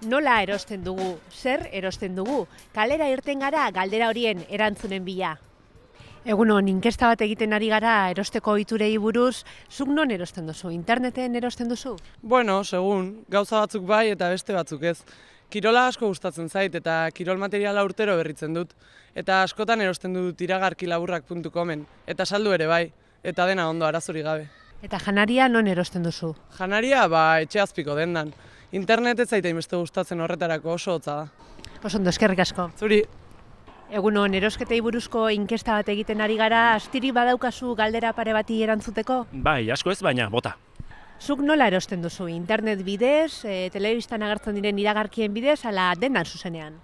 Nola erosten dugu? Zer erosten dugu? Kalera irten gara galdera horien erantzunen bila. Egunon, inkesta bat egiten ari gara erosteko ohiturei buruz, zuk non erosten duzu? Interneten erosten duzu? Bueno, segun, gauza batzuk bai eta beste batzuk ez. Kirola asko gustatzen zait eta kirol materiala urtero berritzen dut. Eta askotan erosten dut iragarkilaburrak.comen. Eta saldu ere bai, eta dena ondo arazorik gabe. Eta janaria non erosten duzu? Janaria, etxe azpiko dendan. Internet ez zaita inbeste gustatzen horretarako oso hotza da. Oso ondo, eskerrik asko. Zuri. Egunon, erosketei buruzko inkesta bat egiten ari gara, astiri badaukazu galdera pare bati erantzuteko? Bai, asko ez, baina bota. Zuk nola erosten duzu? Internet bidez, telebistan agertzen diren iragarkien bidez, ala dendan zuzenean?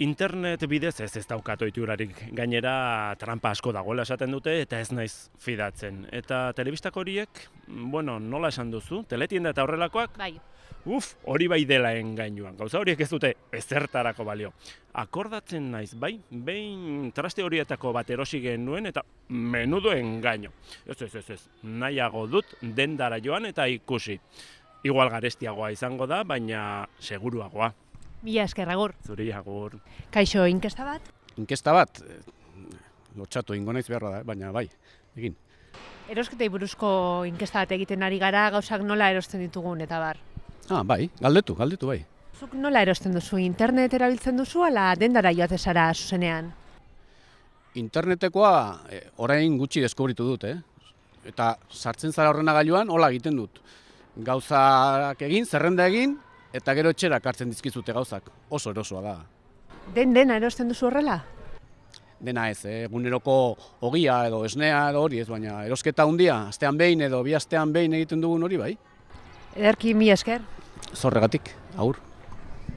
Internet bidez ez daukat ohiturarik, gainera trampa asko dagoela esaten dute eta ez naiz fidatzen. Eta telebistak horiek, nola esan duzu? Teletienda eta horrelakoak? Bai. Hori bai dela engainuan. Gauza horiek ez dute ezertarako balio. Akordatzen naiz, bai, behin traste horietako bat erosi genuen eta menudo engaino. Ez, nahiago dut dendara joan eta ikusi. Igual garestiagoa izango da, baina seguruagoa. Mila esker, agur. Zuri, agur. Kaixo, inkesta bat? Inkesta bat, lotxatu ingo naiz beharra da, baina bai, egin. Erosketei buruzko inkesta bat egiten ari gara, gauzak nola erosten ditugun eta bar. Bai, galdetu bai. Zuk nola erosten duzu? Internet erabiltzen duzu, ala dendara joate zara zuzenean? Internetekoa orain gutxi deskubritu dut, Eta sartzen zara ordenagailuan, hola egiten dut. Gauzak egin, zerrenda egin, eta gero etxera hartzen dizkizute gauzak. Oso erosoa da. Dena erosten duzu horrela? Dena ez, eguneroko ogia edo esnea edo hori ez, baina erosketa handia, astean behin edo bi astean behin egiten dugun hori bai. Ederki, mila esker. Zorregatik, agur.